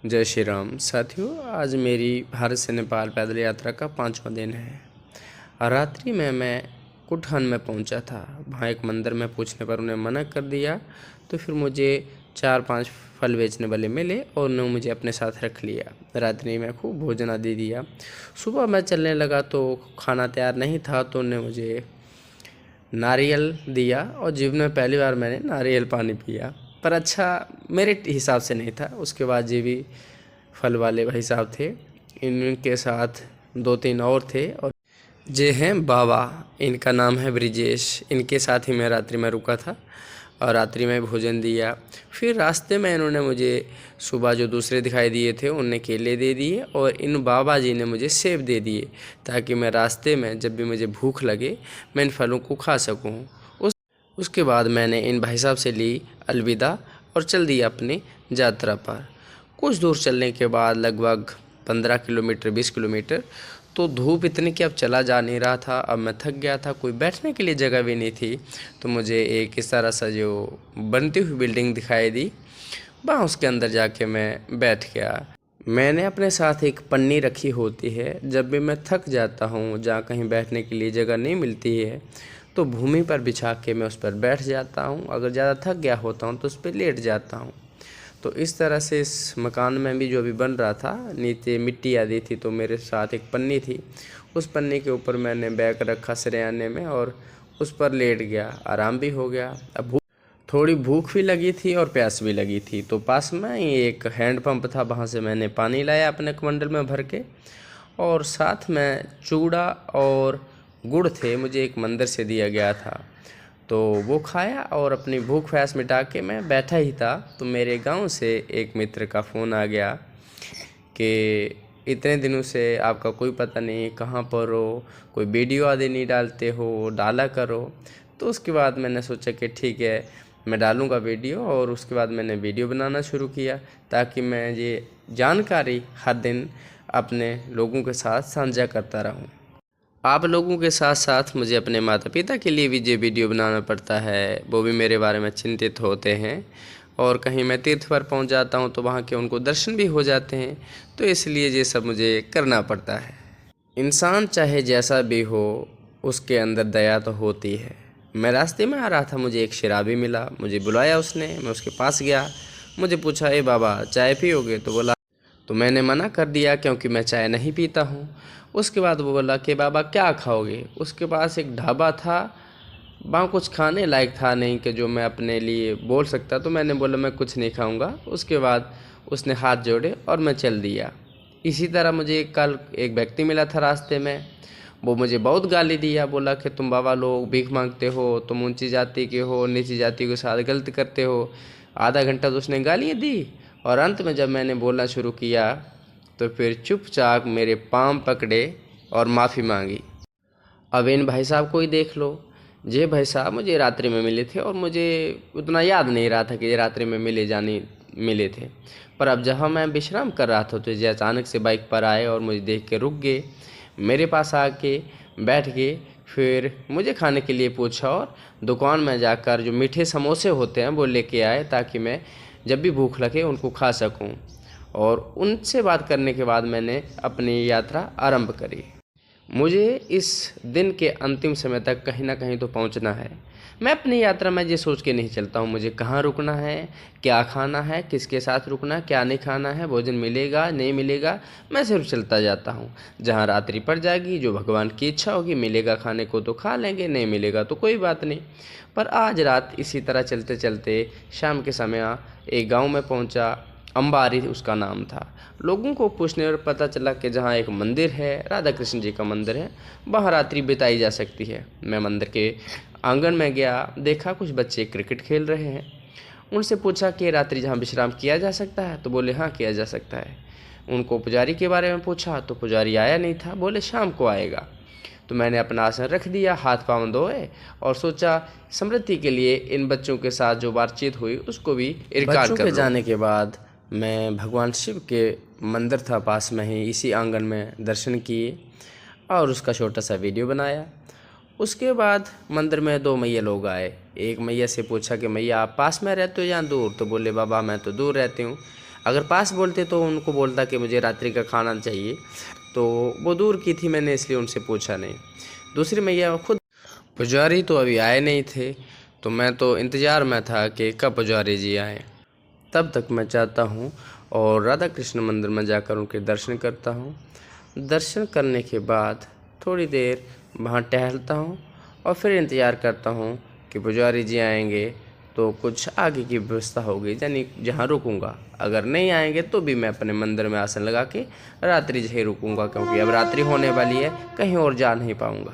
जय श्री राम साथियों। आज मेरी भारत से नेपाल पैदल यात्रा का 5वां दिन है। रात्रि में मैं कुठान में पहुंचा था। वहाँ एक मंदिर में पूछने पर उन्हें मना कर दिया, तो फिर मुझे 4-5 फल बेचने वाले मिले और उन्होंने मुझे अपने साथ रख लिया। रात्रि में खूब भोजन आदि दिया। सुबह मैं चलने लगा तो खाना तैयार नहीं था, तो उन्होंने मुझे नारियल दिया और जीवन में पहली बार मैंने नारियल पानी पिया, पर अच्छा मेरे हिसाब से नहीं था। उसके बाद जो भी फल वाले भाई साहब थे, इनके साथ 2-3 और थे, और ये हैं बाबा, इनका नाम है ब्रिजेश। इनके साथ ही मैं रात्रि में रुका था और रात्रि में भोजन दिया। फिर रास्ते में इन्होंने मुझे सुबह जो दूसरे दिखाई दिए थे उनने केले दे दिए और इन बाबा जी ने मुझे सेब दे दिए, ताकि मैं रास्ते में जब भी मुझे भूख लगे मैं इन फलों को खा सकूं। उसके बाद मैंने इन भाई साहब से ली अलविदा और चल दिया अपनी यात्रा पर। कुछ दूर चलने के बाद लगभग 15 किलोमीटर 20 किलोमीटर, तो धूप इतनी कि अब चला जा नहीं रहा था। अब मैं थक गया था, कोई बैठने के लिए जगह भी नहीं थी। तो मुझे एक इस तरह सा जो बनती हुई बिल्डिंग दिखाई दी, वहाँ उसके अंदर जाके मैं बैठ गया। मैंने अपने साथ एक पन्नी रखी होती है। जब भी मैं थक जाता हूँ, जहाँ कहीं बैठने के लिए जगह नहीं मिलती है, तो भूमि पर बिछा के मैं उस पर बैठ जाता हूँ। अगर ज़्यादा थक गया होता हूँ तो उस पर लेट जाता हूँ। तो इस तरह से इस मकान में भी जो अभी बन रहा था, नीचे मिट्टी आदि थी, तो मेरे साथ एक पन्नी थी। उस पन्नी के ऊपर मैंने बैग रखा सिरहाने में और उस पर लेट गया। आराम भी हो गया। अब थोड़ी भूख भी लगी थी और प्यास भी लगी थी, तो पास में ही एक हैंडपम्प था, वहाँ से मैंने पानी लाया अपने कमंडल में भर के, और साथ में चूड़ा और गुड़ थे, मुझे एक मंदिर से दिया गया था, तो वो खाया और अपनी भूख प्यास मिटा के मैं बैठा ही था। तो मेरे गांव से एक मित्र का फ़ोन आ गया कि इतने दिनों से आपका कोई पता नहीं, कहाँ पर हो, कोई वीडियो आदि नहीं डालते हो, डाला करो। तो उसके बाद मैंने सोचा कि ठीक है, मैं डालूँगा वीडियो, और उसके बाद मैंने वीडियो बनाना शुरू किया, ताकि मैं ये जानकारी हर दिन अपने लोगों के साथ साझा करता रहूँ। आप लोगों के साथ साथ मुझे अपने माता पिता के लिए भी जो वीडियो बनाना पड़ता है, वो भी मेरे बारे में चिंतित होते हैं। और कहीं मैं तीर्थ पर पहुंच जाता हूं तो वहां के उनको दर्शन भी हो जाते हैं, तो इसलिए ये सब मुझे करना पड़ता है। इंसान चाहे जैसा भी हो, उसके अंदर दया तो होती है। मैं रास्ते में आ रहा था, मुझे एक शराबी मिला, मुझे बुलाया उसने, मैं उसके पास गया। मुझे पूछा, ए बाबा चाय पियोगे? तो बोला, तो मैंने मना कर दिया क्योंकि मैं चाय नहीं पीता हूँ। उसके बाद वो बोला कि बाबा क्या खाओगे? उसके पास एक ढाबा था, वहाँ कुछ खाने लायक था नहीं कि जो मैं अपने लिए बोल सकता, तो मैंने बोला मैं कुछ नहीं खाऊंगा। उसके बाद उसने हाथ जोड़े और मैं चल दिया। इसी तरह मुझे कल एक व्यक्ति मिला था रास्ते में, वो मुझे बहुत गाली दिया, बोला कि तुम बाबा लोग भीख मांगते हो, तुम ऊंची जाति के हो, नीची जाति के साथ गलत करते हो। आधा घंटा तो उसने गालियाँ दी, और अंत में जब मैंने बोलना शुरू किया तो फिर चुपचाप मेरे पाँव पकड़े और माफ़ी मांगी। अब इन भाई साहब को ही देख लो। ये भाई साहब मुझे रात्रि में मिले थे और मुझे उतना याद नहीं रहा था कि ये रात्रि में मिले थे। पर अब जहाँ मैं विश्राम कर रहा था, तो ये अचानक से बाइक पर आए और मुझे देख के रुक गए, मेरे पास आके बैठ गए। फिर मुझे खाने के लिए पूछा और दुकान में जाकर जो मीठे समोसे होते हैं वो लेके आए, ताकि मैं जब भी भूख लगे उनको खा सकूं। और उनसे बात करने के बाद मैंने अपनी यात्रा आरंभ करी। मुझे इस दिन के अंतिम समय तक कहीं ना कहीं तो पहुंचना है। मैं अपनी यात्रा में ये सोच के नहीं चलता हूँ मुझे कहाँ रुकना है, क्या खाना है, किसके साथ रुकना है, क्या नहीं खाना है, भोजन मिलेगा नहीं मिलेगा। मैं सिर्फ चलता जाता हूँ। जहाँ रात्रि पड़ जाएगी, जो भगवान की इच्छा होगी, मिलेगा खाने को तो खा लेंगे, नहीं मिलेगा तो कोई बात नहीं। पर आज रात इसी तरह चलते चलते शाम के समय एक गाँव में पहुँचा, अंबारी उसका नाम था। लोगों को पूछने पर पता चला कि जहाँ एक मंदिर है, राधा कृष्ण जी का मंदिर है, वहाँ रात्रि बिताई जा सकती है। मैं मंदिर के आंगन में गया, देखा कुछ बच्चे क्रिकेट खेल रहे हैं। उनसे पूछा कि रात्रि जहाँ विश्राम किया जा सकता है? तो बोले हाँ किया जा सकता है। उनको पुजारी के बारे में पूछा तो पुजारी आया नहीं था, बोले शाम को आएगा। तो मैंने अपना आसन रख दिया, हाथ पाँव धोए और सोचा समृद्धि के लिए इन बच्चों के साथ जो बातचीत हुई उसको भी रिकॉर्ड कर लूं। जाने के बाद मैं भगवान शिव के मंदिर था पास में ही, इसी आंगन में दर्शन किए और उसका छोटा सा वीडियो बनाया। उसके बाद मंदिर में 2 मैया लोग आए। एक मैया से पूछा कि मैया आप पास में रहते हो या दूर? तो बोले बाबा मैं तो दूर रहती हूँ। अगर पास बोलते तो उनको बोलता कि मुझे रात्रि का खाना चाहिए, तो वो दूर की थी, मैंने इसलिए उनसे पूछा नहीं। दूसरी मैया खुद, पुजारी तो अभी आए नहीं थे, तो मैं तो इंतज़ार में था कि कब पुजारी जी आएँ। तब तक मैं चाहता हूँ और राधा कृष्ण मंदिर में जाकर उनके दर्शन करता हूँ। दर्शन करने के बाद थोड़ी देर वहाँ टहलता हूँ और फिर इंतज़ार करता हूँ कि पुजारी जी आएंगे तो कुछ आगे की व्यवस्था होगी, यानी जहाँ रुकूंगा। अगर नहीं आएंगे तो भी मैं अपने मंदिर में आसन लगा के रात्रि ही रुकूंगा, क्योंकि अब रात्रि होने वाली है, कहीं और जा नहीं पाऊंगा।